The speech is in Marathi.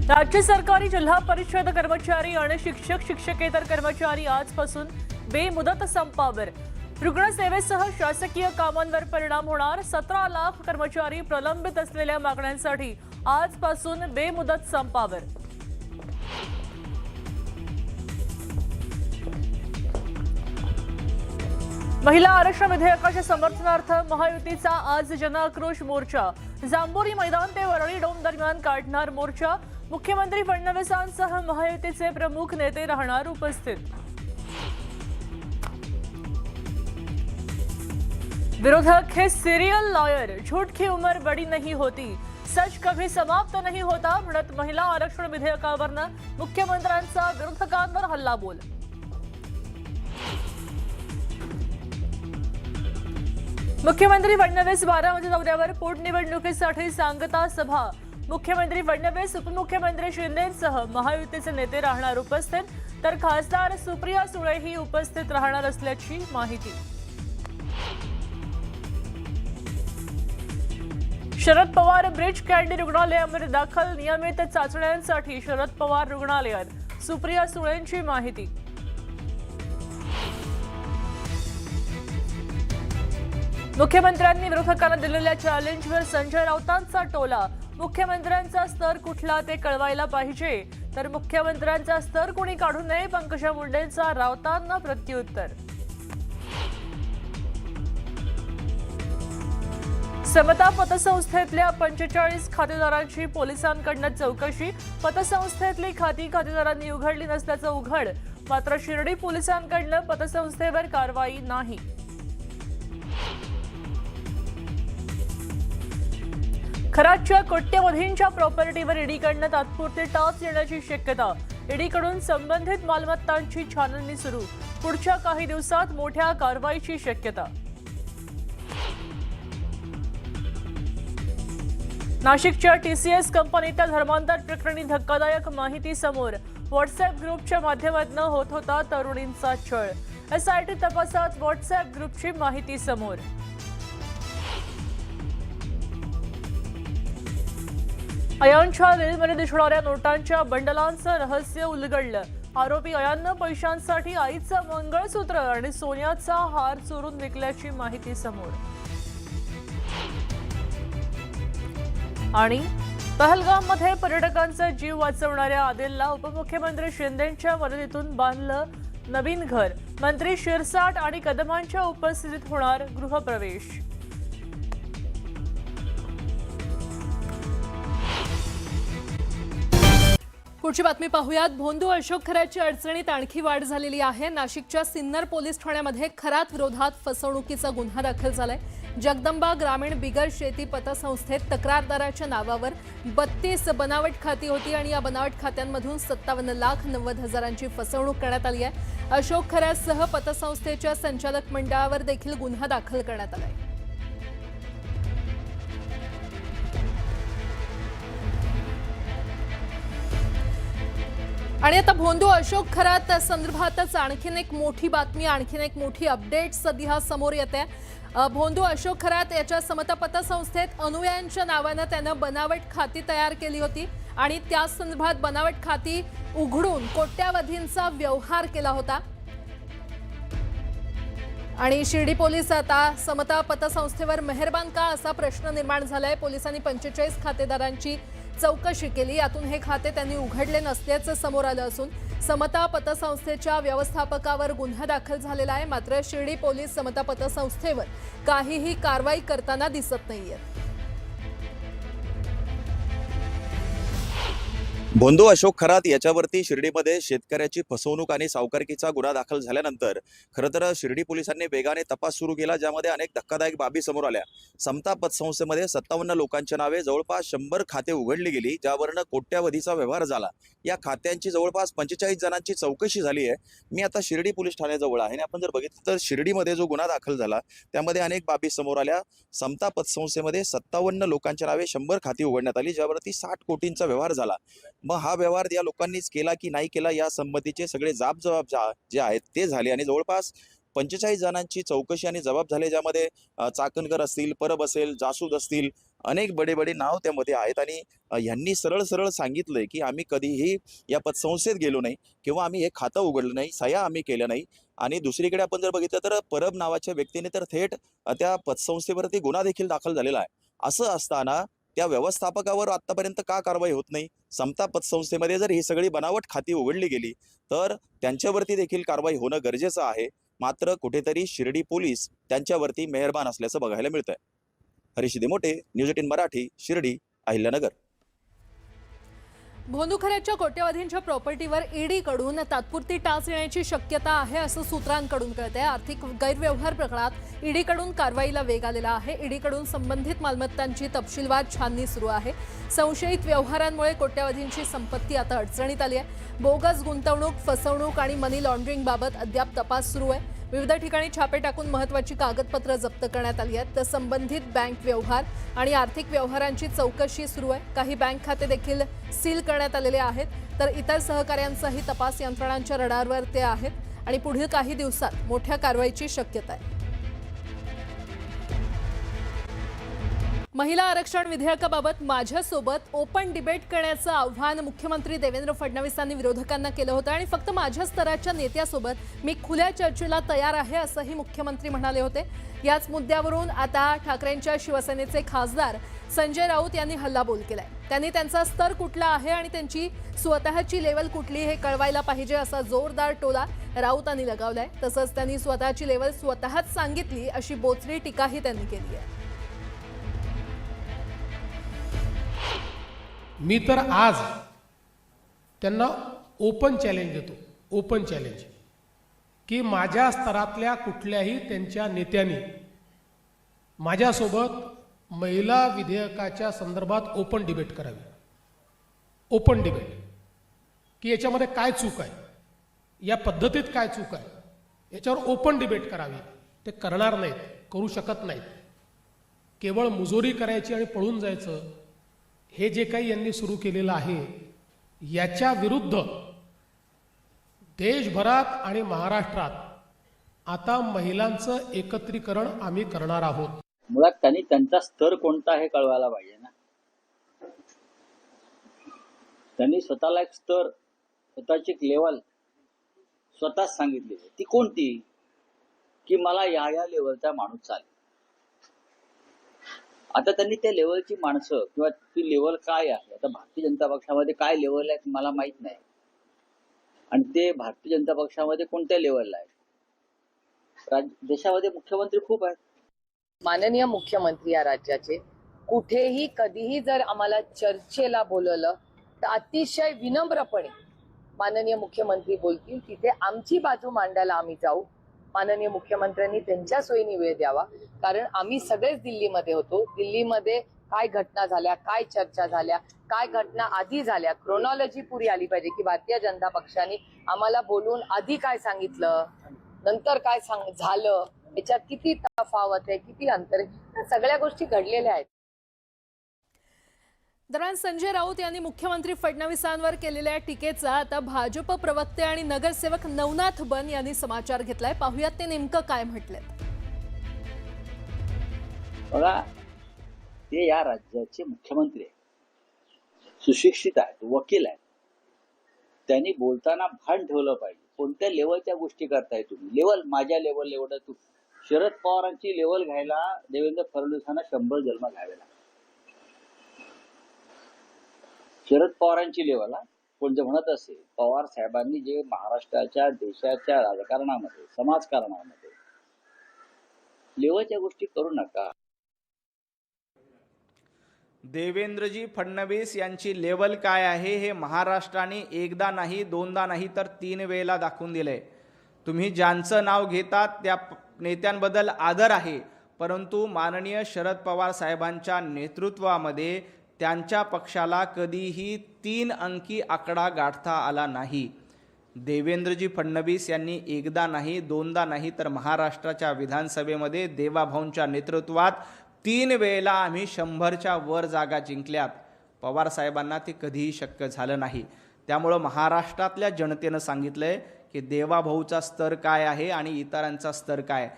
राज्य सरकारी जिल्हा परिषद कर्मचारी आणि शिक्षकेतर कर्मचारी आजपासून बेमुदत संपावर। रुग्णसेवेसह शासकीय कामांवर परिणाम होणार। 17 लाख कर्मचारी प्रलंबित असलेल्या मागण्यांसाठी आजपासून बेमुदत संपावर। महिला आरक्षण विधेयकाच्या समर्थनार्थ महायुतीचा आज जनआक्रोश मोर्चा। जांभोरी मैदान ते वरळी डोम दरम्यान काढणार मोर्चा। मुख्यमंत्री फडणवीसांसह महायुतीचे प्रमुख नेते राहणार उपस्थित। विरोधक हे सिरियल लॉयर, झूठ की उम्र बड़ी नहीं होती, सच कभी समाप्त नहीं होता म्हणत महिला आरक्षण विधेयकावरनं मुख्यमंत्र्यांचा विरोधकांवर हल्लाबोल। मुख्यमंत्री फडणवीस बारामती दौऱ्यावर पोटनिवडणुकीसाठी सांगता सभा। मुख्यमंत्री फडणवीस, उपमुख्यमंत्री शिंदेसह महायुतीचे नेते राहणार उपस्थित, तर खासदार सुप्रिया सुळेही उपस्थित राहणार असल्याची माहिती। शरद पवार ब्रिज कॅन्डी रुग्णालयामध्ये दाखल। नियमित चाचण्यांसाठी शरद पवार रुग्णालयात, सुप्रिया सुळेंची माहिती। मुख्यमंत्र्यांनी विरोधकांना दिलेल्या चॅलेंजवर संजय राऊतांचा टोला। मुख्यमंत्र्यांचा स्तर कुठला ते कळवायला पाहिजे, तर मुख्यमंत्र्यांचा स्तर कोणी काढू नये, पंकजा मुंडेंचा राऊतांना प्रत्युत्तर। समता पतसंस्थेतल्या 45 खातेदारांची पोलिसांकडून चौकशी। पतसंस्थेतली खाती खातेदारांनी उघडली नसल्याचं उघड, मात्र शिर्डी पोलिसांकडून पतसंस्थेवर कारवाई नाही। खरातच्या कोट्यवधींच्या प्रॉपर्टीवर ईडीकडून तात्पुरती टाच येण्याची शक्यता। ईडीकडून संबंधित मालमत्तांची छाननी सुरू। पुढच्या काही दिवसात मोठ्या कारवाईची शक्यता। नाशिकच्या टीसीएस कंपनीच्या धर्मांतर प्रकरणी धक्कादायक माहिती समोर। व्हॉट्सअप ग्रुपच्या माध्यमातून होत होता तरुणींचा छळ। एसआयटी तपासात व्हॉट्सअप ग्रुपची माहिती समोर। अयानच्या रीलमध्ये दिसणाऱ्या नोटांच्या बंडलांचं रहस्य उलगडलं। आरोपी अयाननं पैशांसाठी आईचं मंगळसूत्र आणि सोन्याचा हार चोरून विकल्याची माहिती समोर। आणि पहलगाममध्ये पर्यटकांचा जीव वाचवणाऱ्या आदिलला उपमुख्यमंत्री शिंदेंच्या मदतीतून बांधलं नवीन घर। मंत्री शिरसाट आणि कदमांच्या उपस्थितीत होणार गृहप्रवेश। पुढची बातमी पाहूयात। भोंदू अशोक खरातच्या अडचणीत आणखी वाढ झालेली आहे। नाशिकच्या सिन्नर पोलीस ठाण्यामध्ये खरात विरोधात फसवणुकीचा गुन्हा दाखल झालाय। जगदंबा ग्रामीण बिगर शेती पतसंस्थेत तक्रारदाराच्या नावावर 32 बनावट खाती होती आणि या बनावट खात्यांमधून 57,90,000ची फसवणूक करण्यात आली आहे। अशोक खरातसह पतसंस्थेच्या संचालक मंडळावर देखील गुन्हा दाखल करण्यात आलाय। आणि आता भोंदू अशोक खरात संदर्भातच आणखीन एक मोठी बातमी, आणखीन एक मोठी अपडेट सध्या समोर येते। भोंदू अशोक खरात याच्या समता पतसंस्थेत अनुयायांच्या नावाने त्यानं बनावट खाती तयार केली होती आणि त्या संदर्भात बनावट खाती उघडून कोट्यावधींचा व्यवहार केला होता। आणि शिर्डी पोलीस आता समता पतसंस्थेवर मेहरबान का असा प्रश्न निर्माण झालाय। पोलिसांनी 45 खातेदारांची चौकशी केली। यातून हे खाते त्यांनी उघडले नसल्याचं समोर आलं असून समता पतसंस्थेच्या व्यवस्थापकावर गुन्हा दाखल झालेला आहे। मात्र शिर्डी पोलीस समता पतसंस्थेवर काहीही कारवाई करताना दिसत नाहीये। भोंदू अशोक खरात याच्यावरती शिर्डीमध्ये शेतकऱ्याची फसवणूक आणि सावकारकीचा गुन्हा दाखल झाल्यानंतर खरं तर शिर्डी पोलिसांनी वेगाने तपास सुरू केला, ज्यामध्ये अनेक धक्कादायक बाबी समोर आल्या। समता पतसंस्थेमध्ये 57 लोकांच्या नावे जवळपास 100 खाते उघडली गेली, ज्यावरनं कोट्यावधीचा व्यवहार झाला। या खात्यांची जवळपास 45 जणांची चौकशी झाली आहे। मी आता शिर्डी पोलीस ठाण्याजवळ आहे आणि आपण जर बघितलं तर शिर्डीमध्ये जो गुन्हा दाखल झाला त्यामध्ये अनेक बाबी समोर आल्या। समता पतसंस्थेमध्ये 57 लोकांच्या नावे 100 खाती उघडण्यात आली, ज्यावरती 60 कोटींचा व्यवहार झाला। मग हा व्यवहार या लोकांनीच केला की नाही केला या संबंधीचे सगळे जबाब जे आहेत ते झाले आणि जवळपास 45 जणांची चौकशी आणि जबाब झाले, ज्यामध्ये चाकणकर असतील, परब असेल, जासूद असतील, अनेक बडे बडे नाव त्यामध्ये आहेत आणि ह्यांनी सरळ सरळ सांगितलंय की आम्ही कधीही या पतसंस्थेत गेलो नाही किंवा आम्ही हे खातं उघडलं नाही, सह्या आम्ही केल्या नाही. आणि दुसरीकडे आपण जर बघितलं तर परब नावाच्या व्यक्तीने तर थेट त्या पतसंस्थेवरती गुन्हा देखील दाखल झालेला आहे. असं असताना त्या व्यवस्थापकावर आतापर्यंत का कारवाई होत नाही? समता पतसंस्थेमध्ये जर ही सगळी बनावट खाती उघडली गेली तर त्यांच्यावरती देखील कारवाई होणं गरजेचं आहे. मात्र कुठेतरी शिर्डी पोलीस त्यांच्यावरती मेहरबान असल्याचं बघायला मिळतंय. हरीश देमोटे, न्यूज 18 मराठी, शिर्डी, अहिल्यानगर. भोंदूखऱ्याच्या कोट्यवधींच्या प्रॉपर्टीवर ईडीकडून तात्पुरती टाच येण्याची शक्यता आहे असं सूत्रांकडून कळतंय. आर्थिक गैरव्यवहार प्रकरणात ईडीकडून कारवाईला वेग आलेला आहे. ईडीकडून संबंधित मालमत्तांची तपशीलवार छाननी सुरू आहे. संशयित व्यवहारांमुळे कोट्यवधींची संपत्ती आता अडचणीत आली आहे. बोगस गुंतवणूक, फसवणूक आणि मनी लॉन्ड्रिंग बाबत अद्याप तपास सुरू आहे. विविध ठिकाणी छापे टाकून महत्त्वाची कागदपत्र जप्त करण्यात आली आहेत. तर संबंधित बँक व्यवहार आणि आर्थिक व्यवहारांची चौकशी सुरू आहे. काही बँक खाते देखील सील करण्यात आलेले आहेत. तर इतर सहकाऱ्यांचाही तपास यंत्रणांच्या रडारवर ते आहेत आणि पुढील काही दिवसात मोठ्या कारवाईची शक्यता आहे. महिला आरक्षण विधेयकाबाबत माझ्यासोबत ओपन डिबेट करण्याचं आव्हान मुख्यमंत्री देवेंद्र फडणवीसांनी विरोधकांना केलं होतं आणि फक्त माझ्या स्तराच्या नेत्यासोबत मी खुल्या चर्चेला तयार आहे असंही मुख्यमंत्री म्हणाले होते. याच मुद्द्यावरून आता ठाकरेंच्या शिवसेनेचे खासदार संजय राऊत यांनी हल्लाबोल केलाय. त्यांनी त्यांचा स्तर कुठला आहे आणि त्यांची स्वतःची लेवल कुठली हे कळवायला पाहिजे असा जोरदार टोला राऊतांनी लगावलाय. तसंच त्यांनी स्वतःची लेवल स्वतःच सांगितली अशी बोचरी टीकाही त्यांनी केली आहे. मी तर आज त्यांना ओपन चॅलेंज देतो, ओपन चॅलेंज, की माझ्या स्तरातल्या कुठल्याही त्यांच्या नेत्यांनी माझ्यासोबत महिला विधेयकाच्या संदर्भात ओपन डिबेट करावी. ओपन डिबेट की याच्यामध्ये काय चूक आहे, या पद्धतीत काय चूक आहे, याच्यावर ओपन डिबेट करावी. ते करणार नाहीत, करू शकत नाहीत. केवळ मुजोरी करायची आणि पळून जायचं हे जे काही यांनी सुरू केलेलं आहे याच्या विरुद्ध देशभरात आणि महाराष्ट्रात आता महिलांचं एकत्रीकरण आम्ही करणार आहोत. मुळात त्यांनी त्यांचा स्तर कोणता हे कळवायला पाहिजे ना. त्यांनी स्वतःला एक स्तर, स्वतःची एक लेवल स्वतःच सांगितली. ती कोणती? की मला या लेवलचा माणूस चालेल. आता त्यांनी त्या लेवलची माणसं किंवा ती लेवल काय आहे, आता भारतीय जनता पक्षामध्ये काय लेवल आहे मला माहित नाही, आणि ते भारतीय जनता पक्षामध्ये कोणत्या लेवलला आहे. देशामध्ये मुख्यमंत्री खूप आहेत. माननीय मुख्यमंत्री या राज्याचे कुठेही कधीही जर आम्हाला चर्चेला बोलवलं तर अतिशय विनम्रपणे माननीय मुख्यमंत्री बोलतील, तिथे आमची बाजू मांडायला आम्ही जाऊ. माननीय मुख्यमंत्र्यांनी त्यांच्या सोयीने वेळ द्यावा, कारण आम्ही सगळेच दिल्लीमध्ये होतो. दिल्लीमध्ये काय घटना झाल्या, काय चर्चा झाल्या, काय घटना आधी झाल्या, क्रोनॉलॉजी पुरी आली पाहिजे की भारतीय जनता पक्षाने आम्हाला बोलून आधी काय सांगितलं, नंतर काय झालं, याच्यात किती तफावत आहे, किती अंतर आहे, सगळ्या गोष्टी घडलेल्या आहेत. दरम्यान संजय राऊत यांनी मुख्यमंत्री फडणवीसांवर केलेल्या टीकेचा आता भाजप प्रवक्ते आणि नगरसेवक नवनाथ बन यांनी समाचार घेतलाय. पाहुयात ते नेमकं काय म्हटलंय. बघा, ते या राज्याचे मुख्यमंत्री आहेत, सुशिक्षित आहेत, वकील आहेत. त्यांनी बोलताना भान ठेवलं पाहिजे. कोणत्या लेवलच्या गोष्टी करताय तुम्ही? लेवल माझ्या लेवल एवढं तू. शरद पवारांची लेवल घ्यायला देवेंद्र फडणवीसांना 100 जन्म घ्यावे लागतात. शरद पवारांची लेवल, कोण जे म्हणत असेल, पवार साहेबांनी जे महाराष्ट्राच्या देशाच्या राजकारणामध्ये, समाजकारणामध्ये लेवलच्या गोष्टी करू नका. देवेंद्रजी फडणवीस यांची लेवल काय आहे हे महाराष्ट्राने एकदा नाही, दोनदा नाही तर 3 वेळेला दाखवून दिलंय. तुम्ही ज्यांचं नाव घेतात त्या नेत्यांबद्दल आदर आहे, परंतु माननीय शरद पवार साहेबांच्या नेतृत्वामध्ये त्यांच्या पक्षाला कधीही 3 अंकी आकडा गाठता आला नाही. देवेंद्रजी फडणवीस यांनी एकदा नाही, दोनदा नाही तर महाराष्ट्राच्या विधानसभेमध्ये देवाभाऊंच्या नेतृत्वात 3 वेळेला आम्ही 100च्या वर जागा जिंकल्यात. पवार साहेबांना ते कधीही शक्य झालं नाही. त्यामुळं महाराष्ट्रातल्या जनतेनं सांगितलंय की देवाभाऊचा स्तर काय आहे आणि इतरांचा स्तर काय.